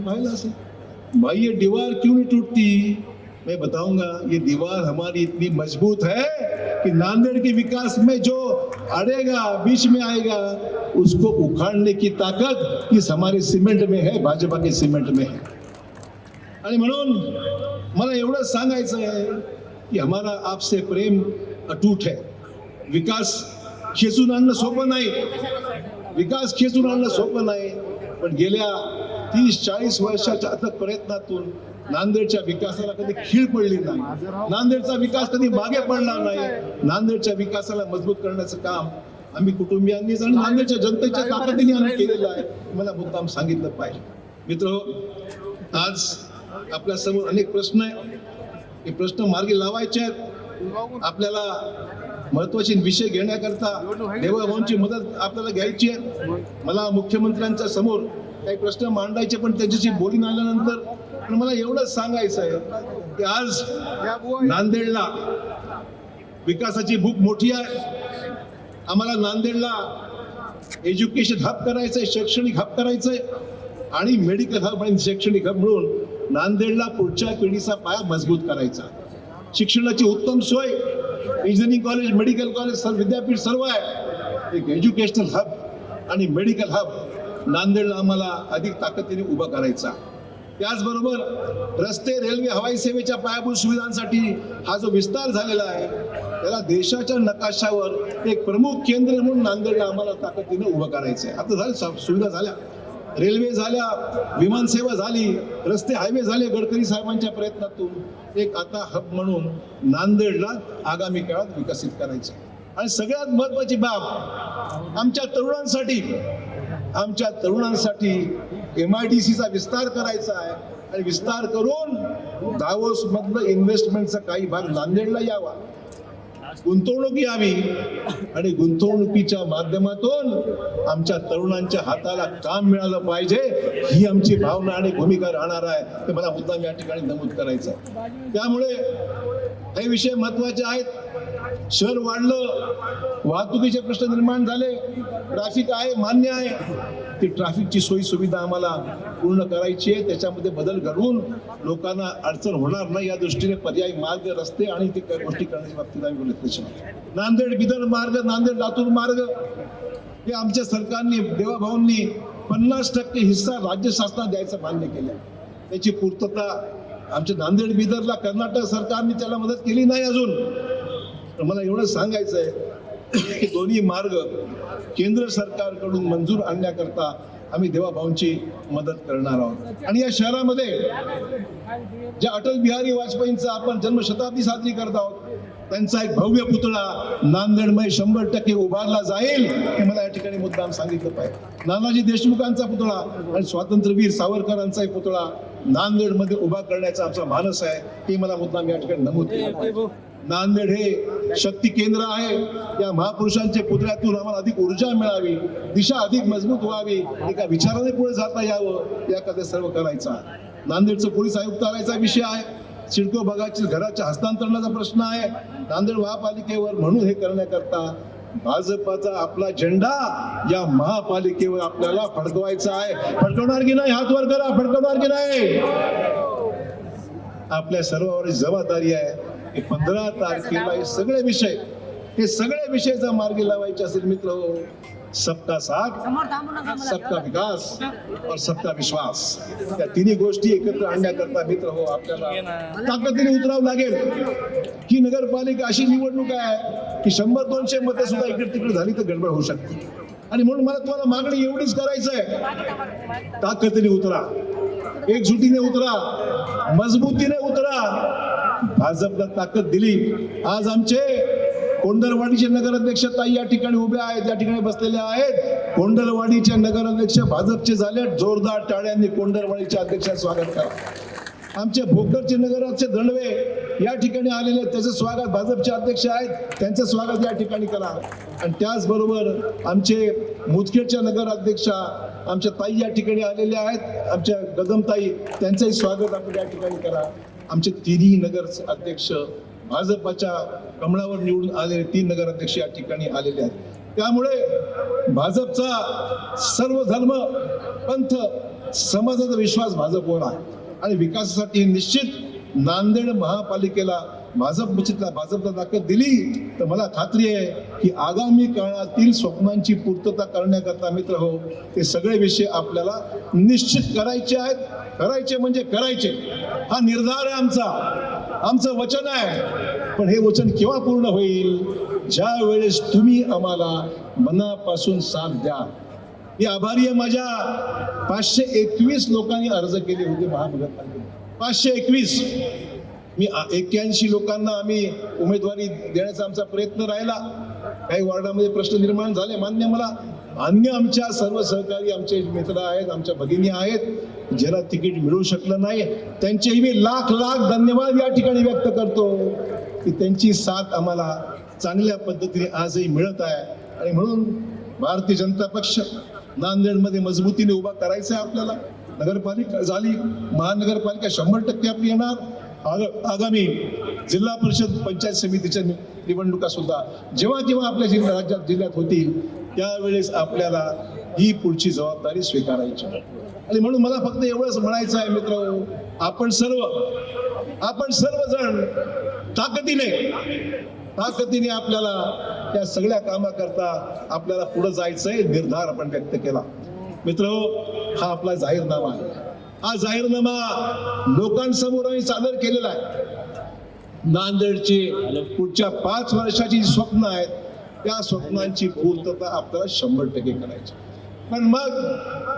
पाहिलं असेल। भाई ये दीवार क्यों नहीं टूटती, मैं बताऊंगा। ये दीवार हमारी इतनी मजबूत है कि नांदेड़ के विकास में जो अड़ेगा, बीच में आएगा, उसको उखाड़ने की ताकत इस हमारे सीमेंट में है, भाजपा के सीमेंट में है। आणि म्हणून मला एवढंच सांगायचं आहे की हमारा आपसे प्रेम अटूट है। विकास खेचून आणणं सोपं नाही, विकास खेचून आणणं सोपं नाही, पण गेल्या 30-40 वर्षाच्या अथक प्रयत्नातून नांदेडच्या विकासाला कधी खीळ पडली नाही, नांदेडचा विकास कधी मागे पडला नाही। नांदेडच्या विकासाला मजबूत करण्याचं काम आम्ही कुटुंबियांनी आणि नांदेडच्या जनतेच्या ताकदीने आम्ही केलेलं आहे, मला मुद्दाम सांगितलं पाहिजे। मित्र, आज आपल्या समोर अनेक प्रश्न आहेत, हे प्रश्न मार्गी लावायचे आहेत। आपल्याला महत्वाचे विषय घेण्याकरता देवाभाऊंची मदत आपल्याला घ्यायची आहे। मला मुख्यमंत्र्यांच्या समोर काही प्रश्न मांडायचे, पण त्याच्याशी बोलून आल्यानंतर पण मला एवढंच सांगायचं आहे की आज नांदेडला विकासाची भूक मोठी आहे। आम्हाला नांदेडला एज्युकेशन हब करायचंय, शैक्षणिक हब करायचंय आणि मेडिकल हब आणि शैक्षणिक हब मिळून नांदेडला पुढच्या पिढीचा पाया मजबूत करायचा। शिक्षणाची उत्तम सोय, इंजिनिअरिंग कॉलेज, मेडिकल कॉलेज, विद्यापीठ सर्व आहे। एक एज्युकेशनल हब आणि मेडिकल हब नांदेडला आम्हाला अधिक ताकदीने उभा करायचा। त्याचबरोबर रस्ते, रेल्वे, हवाई सेवेच्या पायाभूत सुविधांसाठी हा जो विस्तार झालेला आहे, त्याला देशाच्या नकाशावर एक प्रमुख केंद्र म्हणून नांदेडला आम्हाला ताकदीने उभं करायचं आहे। आता झालं, सुविधा झाल्या, रेल्वे झाल्या, विमानसेवा झाली, रस्ते हायवे झाले गडकरी साहेबांच्या प्रयत्नातून। एक आता हब म्हणून नांदेडला आगामी काळात विकसित करायचं। आणि सगळ्यात महत्वाची बाब, आमच्या तरुणांसाठी MIDCचा विस्तार करायचा आहे आणि विस्तार करून दावोस मधलं इन्व्हेस्टमेंटचा काही भाग नांदेडला यावा, गुंतवणूक यावी आणि गुंतवणुकीच्या माध्यमातून आमच्या तरुणांच्या हाताला काम मिळालं पाहिजे, ही आमची भावना आणि भूमिका राहणार आहे। हे मला मुद्दाम या ठिकाणी नमूद करायचं आहे। त्यामुळे हे विषय महत्वाचे आहेत। शहर वाढलं, वाहतुकीचे प्रश्न निर्माण झाले, ट्रॅफिक आहे, मान्य आहे, ती ट्रॅफिकची सोयी सुविधा आम्हाला पूर्ण करायची आहे। त्याच्यामध्ये बदल घडवून लोकांना अडचण होणार नाही या दृष्टीने पर्यायी मार्ग, रस्ते आणि ते गोष्टी करण्याच्या बाबतीत आम्ही बोलत नाही। नांदेड बिदर मार्ग, नांदेड लातूर मार्ग, हे आमच्या सरकारने, देवाभाऊंनी 50% हिस्सा राज्य शासनाला द्यायचं मान्य केलं। त्याची पूर्तता आमच्या नांदेड बिदरला कर्नाटक सरकारने त्याला मदत केली नाही अजून। मला एवढं सांगायचं आहे की दोन्ही मार्ग केंद्र सरकारकडून मंजूर आणण्याकरता आम्ही देवाभाऊंची मदत करणार आहोत। आणि या शहरामध्ये ज्या अटल बिहारी वाजपेयींचा आपण जन्मशताब्दी साजरी करत आहोत, त्यांचा एक भव्य पुतळा नांदेडमध्ये 100% उभारला जाईल, हे मला या ठिकाणी मुद्दाम सांगितलं पाहिजे। नानाजी देशमुखांचा पुतळा आणि स्वातंत्र्यवीर सावरकरांचा एक पुतळा नांदेडमध्ये उभा करण्याचा आमचा मानस आहे, हे मला मुद्दाम या ठिकाणी नमूद केलं पाहिजे। नांदेड हे शक्ती केंद्र आहे। या महापुरुषांच्या पुतळ्यातून आम्हाला अधिक ऊर्जा मिळावी, दिशा अधिक मजबूत व्हावी, एका विचाराने पुढे जाता यावं, याकडे सर्व करायचं आहे। नांदेडचं पोलीस आयुक्तालयाचा विषय आहे, सिडको भागातील घराच्या हस्तांतरणाचा प्रश्न आहे नांदेड महापालिकेवर, म्हणून हे करण्याकरता भाजपाचा आपला झेंडा या महापालिकेवर आपल्याला फडकवायचा आहे। फडकवणार की नाही? हात वर करा, फडकवणार की नाही? आपल्या सर्वांवर जबाबदारी आहे। 15 तारखेला हे सगळे विषय जर मार्गी लावायचे असेल मित्र, सबका साथ, सबका विकास और सबका विश्वास, या तिन्ही गोष्टी एकत्र आणण्याकरता मित्र हो आपल्याला ताकदीने उतरावं लागेल। ही नगरपालिका अशी निवडणूक आहे की 100-200 मतं सुद्धा इकडे तिकडे झाली तर गडबड होऊ शकते। आणि म्हणून मला तुम्हाला मागणी एवढीच करायचं आहे, ताकदीने उतरा, एकजुटीने उतरा, मजबूतीने उतरा। भाजपला ताकद दिली। आज आमचे कोंडलवाडीचे नगराध्यक्ष ताई या ठिकाणी उभे आहेत, या ठिकाणी बसलेले आहेत। कोंडलवाडीचे नगराध्यक्ष भाजपचे झाले, जोरदार टाळ्यांनी कोंडलवाडीच्या अध्यक्षांचं स्वागत करा। आमचे भोकरचे नगराध्यक्ष दंडवे या ठिकाणी आलेले, त्याचं स्वागत, भाजपचे अध्यक्ष आहेत त्यांचं स्वागत या ठिकाणी करा। आणि त्याचबरोबर आमचे मुदखेडच्या नगराध्यक्षा आमच्या ताई या ठिकाणी आलेल्या आहेत, आमच्या गदमताई, त्यांचंही स्वागत आपण या ठिकाणी करा। आमचे तिन्ही नगर अध्यक्ष भाजपच्या कमळावर निवडून आलेले 3 नगराध्यक्ष या ठिकाणी आलेले आहेत। त्यामुळे भाजपचा सर्व धर्म, पंथ समाजाचा विश्वास भाजपवर आहे आणि विकासासाठी निश्चित नांदेड महापालिकेला भाजपला ताकद दिली तर मला खात्री आहे की आगामी काळातील स्वप्नांची पूर्तता करण्याकरता मित्र हो ते सगळे विषय आपल्याला निश्चित करायचे आहेत. करायचे म्हणजे करायचे, हा निर्धार आहे आमचं वचन आहे. पण हे वचन केव्हा पूर्ण होईल? ज्या वेळेस तुम्ही आम्हाला मनापासून साथ द्या. मी आभारी आहे, माझ्या 521 लोकांनी अर्ज केले होते महानगरपालिकेत. 521. मी 81 लोकांना आम्ही उमेदवारी देण्याचा आमचा प्रयत्न राहिला. काही वार्डामध्ये प्रश्न निर्माण झाले, मान्य मला. अन्य आमच्या सर्व सहकारी आमचे मित्र आहेत, आमच्या भगिनी आहेत, ज्याला तिकीट मिळू शकलं नाही त्यांचेही मी लाख धन्यवाद या ठिकाणी व्यक्त करतो की त्यांची साथ आम्हाला चांगल्या पद्धतीने आजही मिळत आहे. आणि म्हणून भारतीय जनता पक्ष नांदेडमध्ये मजबूतीने उभा करायचा आहे आपल्याला. नगरपालिका झाली, महानगरपालिका 100% आपली येणार. आगामी जिल्हा परिषद पंचायत समितीच्या निवडणुका सुद्धा जेव्हा आपल्या जिल्ह्यात होतील त्यावेळेस आपल्याला ही पुढची जबाबदारी स्वीकारायची. आणि म्हणून मला फक्त एवढंच म्हणायचं आहे मित्र, आपण सर्वजण ताकदीने आपल्याला या सगळ्या कामाकरता आपल्याला पुढे जायचंय निर्धार आपण व्यक्त केला. मित्र, हा आपला जाहीरनामा आहे. हा जाहीरनामा लोकांसमोर आम्ही सादर केलेला आहे. नांदेडचे पुढच्या 5 वर्षाची स्वप्न आहेत त्या स्वप्नांची पूर्तता आपल्याला 100% करायची. पण मग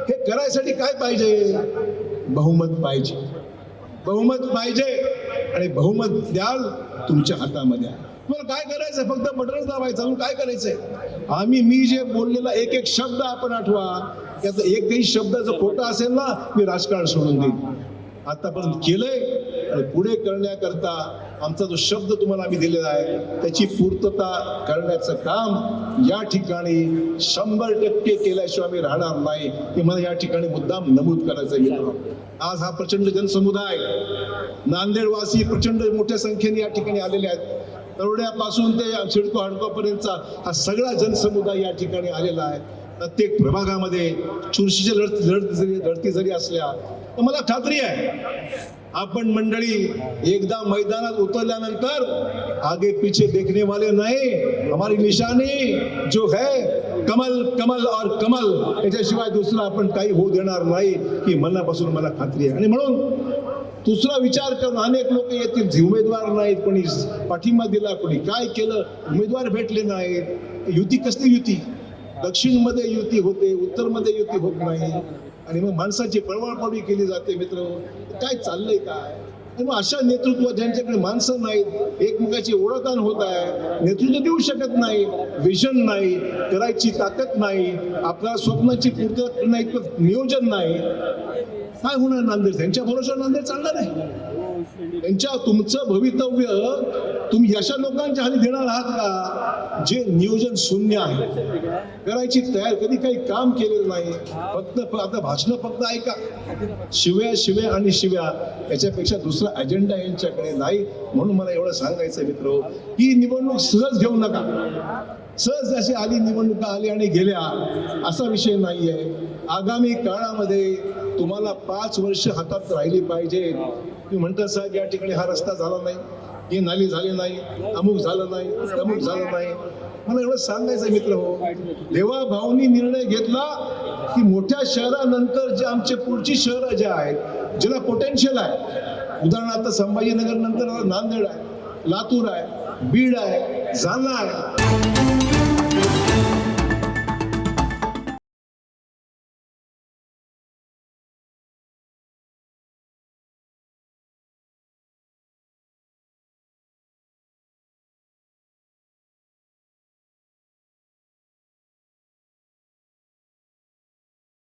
हे करायसाठी काय पाहिजे? बहुमत पाहिजे आणि बहुमत द्याल तुमच्या हातामध्ये आहे. तुम्हाला काय करायचं? फक्त बटनच दाबायचं. अजून काय करायचंय? मी जे बोललेला एक शब्द आपण आठवा. त्याचा एकही शब्द जर खोटा असेल ना, मी राजकारण सोडून देईन. आतापर्यंत केलंय आणि पुढे करण्याकरता आमचा जो शब्द तुम्हाला आम्ही दिलेला आहे त्याची पूर्तता करण्याचं काम या ठिकाणी 100% केल्याशिवाय आम्ही राहणार नाही हे मला या ठिकाणी मुद्दाम नमूद करायचं आहे. आज हा प्रचंड जनसमुदाय, नांदेडवासी प्रचंड मोठ्या संख्येने या ठिकाणी आलेले आहेत. तरोड्यापासून ते सिडको हडकोपर्यंतचा हा सगळा जनसमुदाय या ठिकाणी आलेला आहे. प्रत्येक प्रभागामध्ये चुरशीच्या लढती जरी असल्या तर मला खात्री आहे आपण मंडळी एकदा मैदानात उतरल्यानंतर आगे पीछे देखने वाले नहीं. हमारी निशानी जो है कमल और कमल, याच्याशिवाय दुसरा आपण काही होऊ देणार नाही ही मनापासून मला खात्री आहे. आणि म्हणून दुसरा विचार करून अनेक लोक येतील, उमेदवार नाहीत, कोणी पाठिंबा दिला, कोणी काय केलं, उमेदवार भेटले नाहीत. युती कसली युती? दक्षिणमध्ये युती होते, उत्तरमध्ये युती होत नाही. आणि मग माणसाची पळवाळपळी केली जाते. मित्र, काय चाललंय काय? मग अशा नेतृत्व ज्यांच्याकडे माणसं नाहीत, एकमेकाची ओळखण होत आहे, नेतृत्व देऊ शकत नाही, विजन नाही, करायची ताकद नाही, आपल्या स्वप्नाची पूर्तता करण्याइतकं नियोजन नाही, काय होणार नांदेड? त्यांच्या भरोशावर नांदेड चालणार आहे. तुमचं भवितव्य तुम्ही अशा लोकांच्या हाती देणार आहात का जे नियोजन शून्य आहे, करायची तयार, कधी काही काम केलेलं नाही, फक्त आता भाषण फक्त ऐका, शिव्या आणि शिव्या, याच्यापेक्षा दुसरा अजेंडा यांच्याकडे नाही. म्हणून मला एवढं सांगायचं मित्र, ही निवडणूक सहज घेऊ नका. सहज अशी आली, निवडणुका आली आणि गेल्या असा विषय नाहीये. आगामी काळामध्ये तुम्हाला 5 वर्ष हातात राहिली पाहिजे. तुम्ही म्हणता साहेब या ठिकाणी हा रस्ता झाला नाही, ही नाली झाली नाही, अमुक झालं नाही, तमुक झालं नाही. मला एवढं सांगायचं मित्र हो, देवाभाऊंनी निर्णय घेतला की मोठ्या शहरानंतर जे आमचे पुढची शहरं जे आहेत, ज्याला पोटेन्शियल आहे, उदाहरणार्थ संभाजीनगर नंतर नांदेड आहे, लातूर आहे, बीड आहे, जालना आहे,